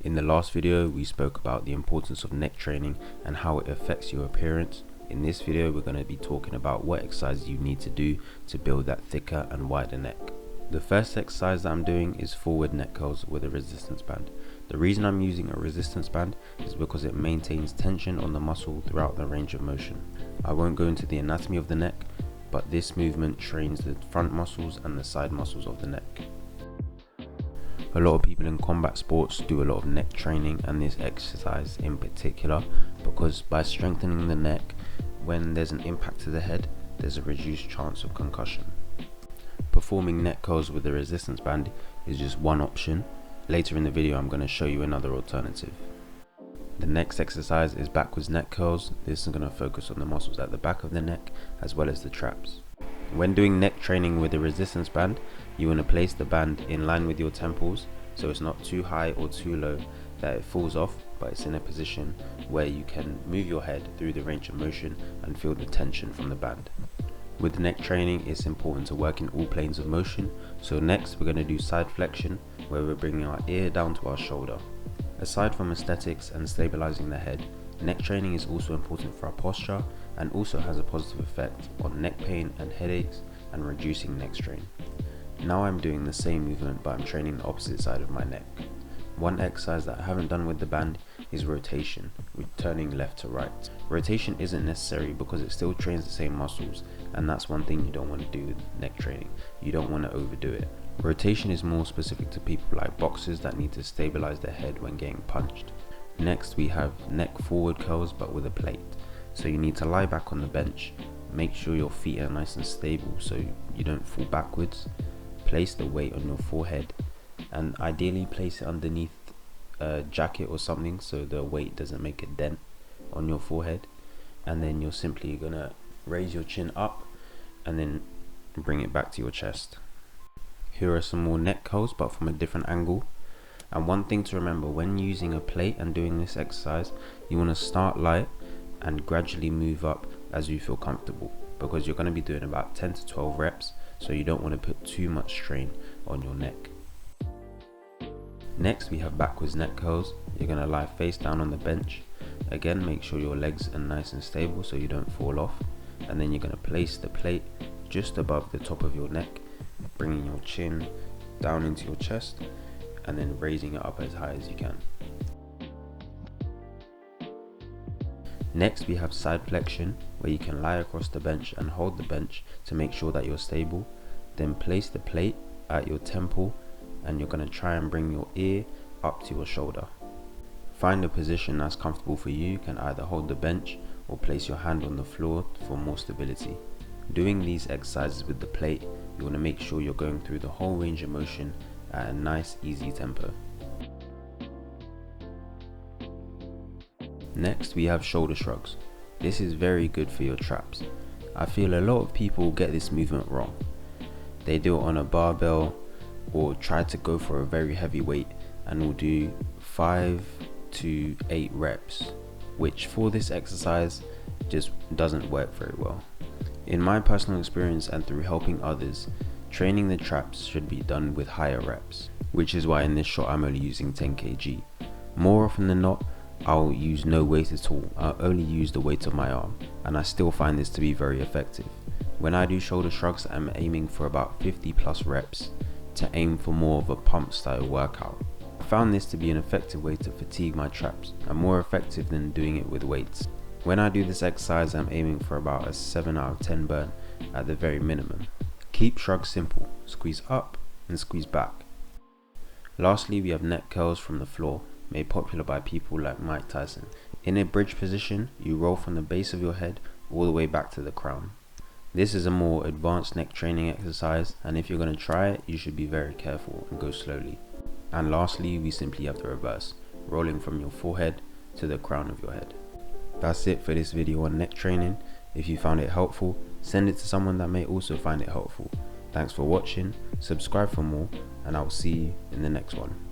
In the last video, we spoke about the importance of neck training and how it affects your appearance. In this video, we're going to be talking about what exercises you need to do to build that thicker and wider neck. The first exercise that I'm doing is forward neck curls with a resistance band. The reason I'm using a resistance band is because it maintains tension on the muscle throughout the range of motion. I won't go into the anatomy of the neck, but this movement trains the front muscles and the side muscles of the neck. A lot of people in combat sports do a lot of neck training, and this exercise in particular, because by strengthening the neck, when there's an impact to the head, there's a reduced chance of concussion. Performing neck curls with a resistance band is just one option. Later in the video, I'm going to show you another alternative. The next exercise is backwards neck curls. This is going to focus on the muscles at the back of the neck as well as the traps. When doing neck training with a resistance band, you want to place the band in line with your temples, so it's not too high or too low that it falls off, but it's in a position where you can move your head through the range of motion and feel the tension from the band. With neck training, it's important to work in all planes of motion. So next we're going to do side flexion, where we're bringing our ear down to our shoulder. Aside from aesthetics and stabilizing the head, neck training is also important for our posture and also has a positive effect on neck pain and headaches and reducing neck strain. Now I'm doing the same movement, but I'm training the opposite side of my neck. One exercise that I haven't done with the band is rotation, with turning left to right. Rotation isn't necessary because it still trains the same muscles, and that's one thing you don't want to do with neck training. You don't want to overdo it. Rotation is more specific to people like boxers that need to stabilize their head when getting punched. Next we have neck forward curls but with a plate. So you need to lie back on the bench, make sure your feet are nice and stable so you don't fall backwards. Place the weight on your forehead and ideally place it underneath a jacket or something so the weight doesn't make a dent on your forehead, and then you're simply gonna raise your chin up and then bring it back to your chest. Here are some more neck curls but from a different angle. And one thing to remember when using a plate and doing this exercise, you want to start light and gradually move up as you feel comfortable, because you're going to be doing about 10 to 12 reps, so you don't want to put too much strain on your neck. Next we have backwards neck curls. You're going to lie face down on the bench. Again, make sure your legs are nice and stable so you don't fall off, and then you're going to place the plate just above the top of your neck, bringing your chin down into your chest and then raising it up as high as you can. Next we have side flexion, where you can lie across the bench and hold the bench to make sure that you're stable. Then place the plate at your temple and you're going to try and bring your ear up to your shoulder. Find a position that's comfortable for you. You can either hold the bench or place your hand on the floor for more stability. Doing these exercises with the plate, you want to make sure you're going through the whole range of motion at a nice easy tempo. Next we have shoulder shrugs. This is very good for your traps. I feel a lot of people get this movement wrong. They do it on a barbell or try to go for a very heavy weight and will do 5 to 8 reps, which for this exercise just doesn't work very well. In my personal experience and through helping others, training the traps should be done with higher reps, which is why in this shot I'm only using 10 kg. More often than not, I'll use no weight at all. I'll only use the weight of my arm, and I still find this to be very effective. When I do shoulder shrugs, I'm aiming for about 50 plus reps to aim for more of a pump style workout. I found this to be an effective way to fatigue my traps and more effective than doing it with weights. When I do this exercise, I'm aiming for about a 7 out of 10 burn at the very minimum. Keep shrugs simple, squeeze up and squeeze back. Lastly, we have neck curls from the floor, made popular by people like Mike Tyson. In a bridge position, you roll from the base of your head all the way back to the crown. This is a more advanced neck training exercise, and if you're going to try it, you should be very careful and go slowly. And lastly, we simply have the reverse, rolling from your forehead to the crown of your head. That's it for this video on neck training. If you found it helpful, send it to someone that may also find it helpful. Thanks for watching, subscribe for more, and I will see you in the next one.